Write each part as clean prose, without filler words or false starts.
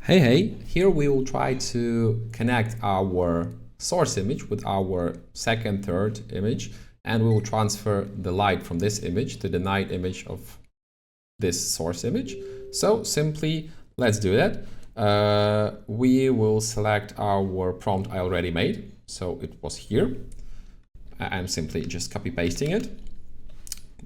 Hey, here we will try to connect our source image with our second, third image, and we will transfer the light from this image to the night image of this source image. So simply, let's do that. We will select our prompt I already made. So it was here. I'm simply just copy pasting it.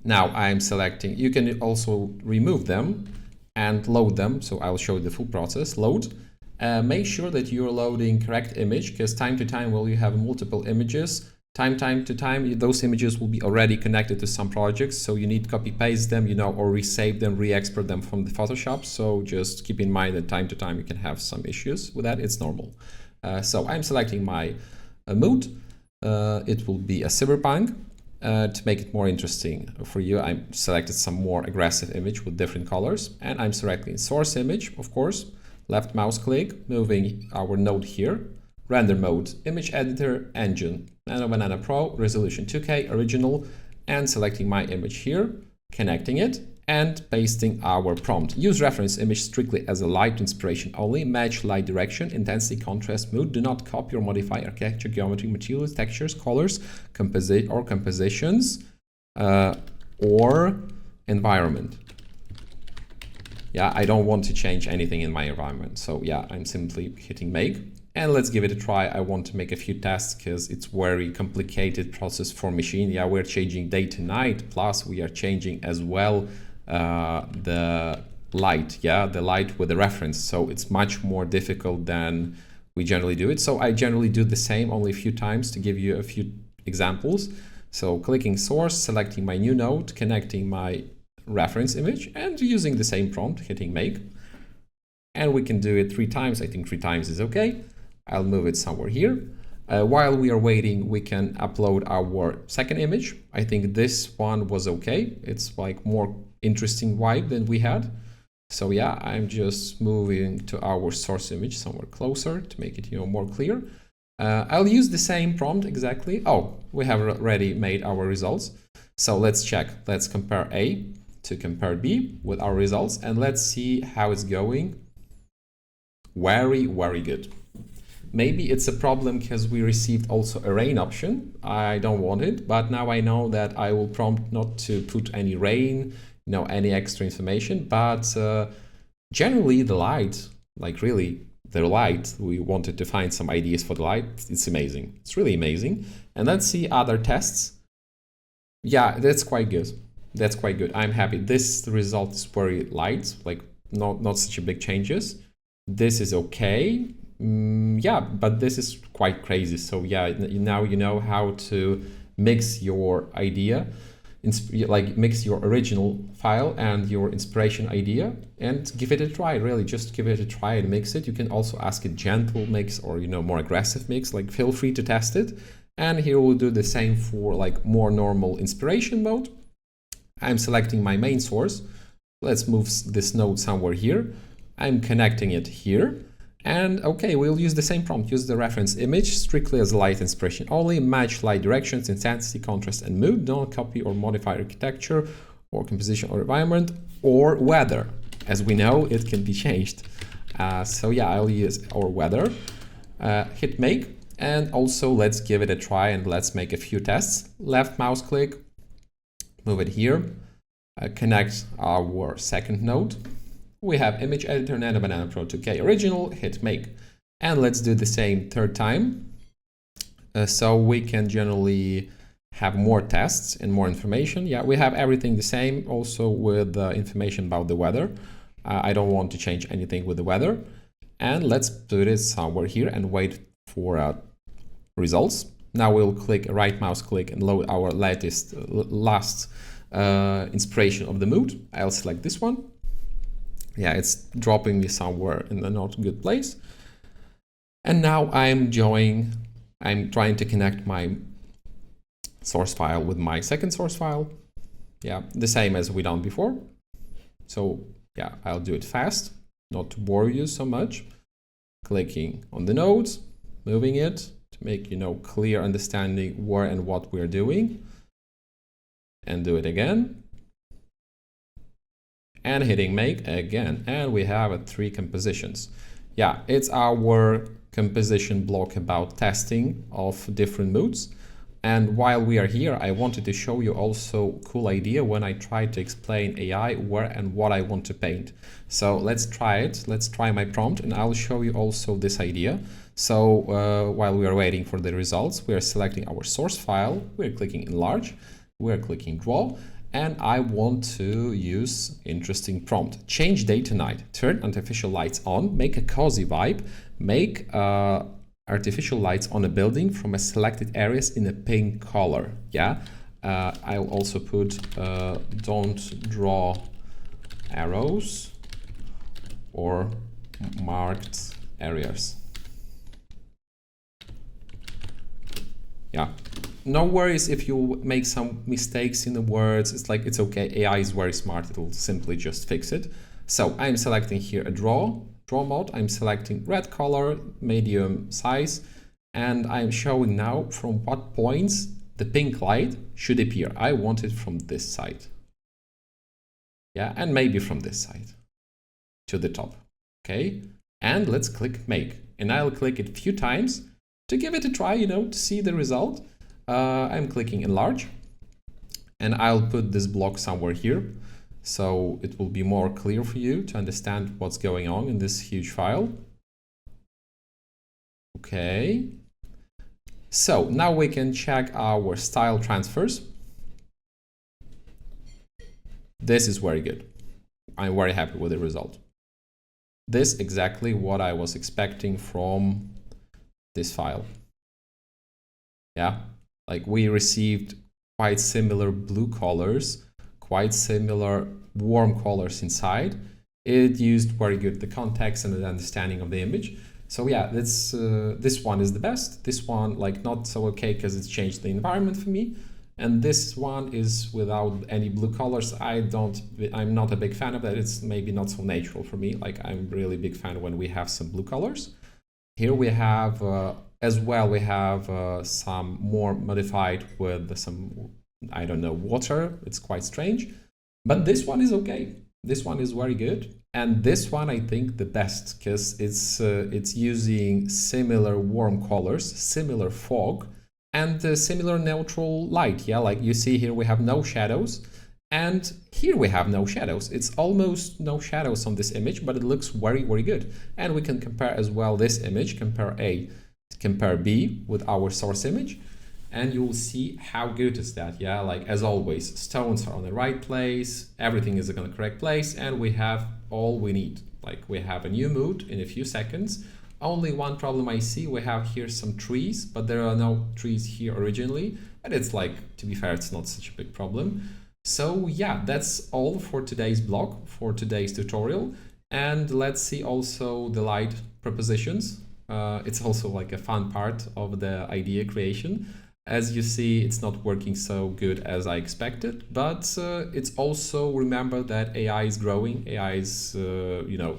Now I'm selecting, you can also remove them and load them. So I'll show you the full process. Load. Make sure that you're loading correct image, because time to time, while you have multiple images, time to time, those images will be already connected to some projects. So you need to copy paste them, or resave them, re-export them from the Photoshop. So just keep in mind that time to time you can have some issues with that. It's normal. So I'm selecting my mood. It will be a cyberpunk. To make it more interesting for you, I selected some more aggressive image with different colors, and I'm selecting source image, of course, left mouse click, moving our node here, render mode, image editor, engine, NanoBanana Pro, resolution 2K, original, and selecting my image here, connecting it, and pasting our prompt. Use reference image strictly as a light inspiration only. Match light direction, intensity, contrast, mood. Do not copy or modify architecture, geometry, materials, textures, colors, compositions, or environment. Yeah, I don't want to change anything in my environment. So yeah, I'm simply hitting make. And let's give it a try. I want to make a few tests because it's very complicated process for machine. Yeah, we're changing day to night, plus we are changing as well the light, the light with the reference. So it's much more difficult than we generally do it. So I generally do the same only a few times to give you a few examples. So clicking source, selecting my new node, connecting my reference image, and using the same prompt, hitting make. And we can do it 3 times. I think 3 times is okay. I'll move it somewhere here. While we are waiting, we can upload our second image. I think this one was okay. It's like more interesting vibe than we had. So yeah, I'm just moving to our source image somewhere closer to make it more clear. I'll use the same prompt exactly. Oh, we have already made our results. So let's check. Let's compare A to compare B with our results, and let's see how it's going. Very, very good. Maybe it's a problem because we received also a rain option. I don't want it, but now I know that I will prompt not to put any rain, any extra information, but generally the light, like really the light, we wanted to find some ideas for the light. It's amazing. It's really amazing. And let's see other tests. Yeah, that's quite good. That's quite good. I'm happy. This result is very light, like not such a big changes. This is okay. Yeah, but this is quite crazy. So yeah, now you know how to mix your idea, like mix your original file and your inspiration idea, and give it a try. Really, just give it a try and mix it. You can also ask it gentle mix or more aggressive mix. Like, feel free to test it. And here we'll do the same for like more normal inspiration mode. I'm selecting my main source. Let's move this node somewhere here. I'm connecting it here. And okay, we'll use the same prompt. Use the reference image strictly as light inspiration only. Match light directions, intensity, contrast, and mood. Don't copy or modify architecture or composition or environment or weather. As we know, it can be changed. So yeah, I'll use our weather. Hit make. And also let's give it a try and let's make a few tests. Left mouse click, move it here. Connect our second node. We have image editor, NanoBanana Pro 2K original, hit make. And let's do the same third time. So we can generally have more tests and more information. Yeah, we have everything the same, also with information about the weather. I don't want to change anything with the weather. And let's put it somewhere here and wait for results. Now we'll click right mouse click and load our last inspiration of the mood. I'll select this one. Yeah, it's dropping me somewhere in a not good place. And now I'm trying to connect my source file with my second source file. Yeah, the same as we done before. So yeah, I'll do it fast, not to bore you so much. Clicking on the nodes, moving it to make clear understanding where and what we're doing. And do it again. And hitting make again, and we have 3 compositions. yeah, it's our composition block about testing of different moods. And while we are here, I wanted to show you also a cool idea when I try to explain AI where and what I want to paint. So let's try it. Let's try my prompt and I'll show you also this idea. So while we are waiting for the results, we are selecting our source file. We're clicking enlarge. We're clicking draw. And I want to use interesting prompt. Change day to night. Turn artificial lights on. Make a cozy vibe. Make artificial lights on a building from a selected areas in a pink color. Yeah, I'll also put don't draw arrows or marked areas. Yeah, no worries if you make some mistakes in the words. It's like, it's okay. AI is very smart. It'll simply just fix it. So I'm selecting here a draw mode. I'm selecting red color, medium size, and I'm showing now from what points the pink light should appear. I want it from this side. Yeah, and maybe from this side to the top. Okay, and let's click make. And I'll click it a few times to give it a try, you know, to see the result. I'm clicking enlarge, and I'll put this block somewhere here, so it will be more clear for you to understand what's going on in this huge file. Okay. So now we can check our style transfers. This is very good. I'm very happy with the result. This is exactly what I was expecting from this file. Yeah, like we received quite similar blue colors, quite similar warm colors inside. It used very good the context and the understanding of the image. So yeah, this one is the best. This one, like, not so okay because it's changed the environment for me. And this one is without any blue colors. I'm not a big fan of that. It's maybe not so natural for me. Like, I'm really big fan when we have some blue colors. Here we have as well, we have some more modified with some, I don't know, water. It's quite strange. But this one is okay. This one is very good. And this one, I think, the best, because it's using similar warm colors, similar fog, and similar neutral light. Yeah, like you see here, we have no shadows. And here we have no shadows. It's almost no shadows on this image, but it looks very, very good. And we can compare as well this image, compare A, compare B with our source image. And you will see how good is that. Yeah, like as always, stones are on the right place, everything is in the correct place, and we have all we need. Like we have a new mood in a few seconds. Only one problem I see, we have here some trees, but there are no trees here originally. But it's like, to be fair, it's not such a big problem. So yeah, that's all for today's blog, for today's tutorial. And let's see also the light propositions. It's also like a fun part of the idea creation. As you see, it's not working so good as I expected, but it's also, remember that AI is growing, AI is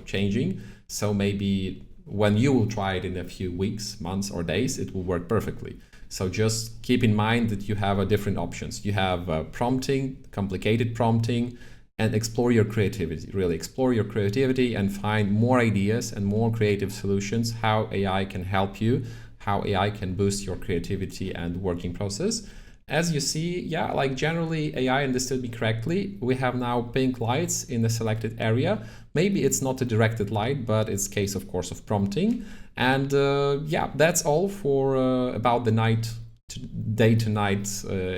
changing. So maybe when you will try it in a few weeks, months or days, it will work perfectly. So just keep in mind that you have different options. You have prompting, complicated prompting, and explore your creativity. Really explore your creativity and find more ideas and more creative solutions, how AI can help you, how AI can boost your creativity and working process. As you see, yeah, like generally AI understood me correctly. We have now pink lights in the selected area. Maybe it's not a directed light, but it's case, of course, of prompting. And yeah, that's all for about the day to night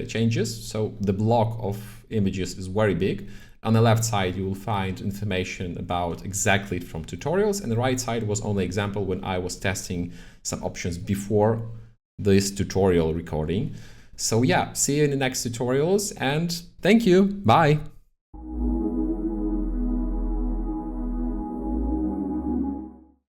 changes. So the block of images is very big. On the left side, you will find information about exactly from tutorials, and the right side was only example when I was testing some options before this tutorial recording. So yeah, see you in the next tutorials, and thank you. Bye.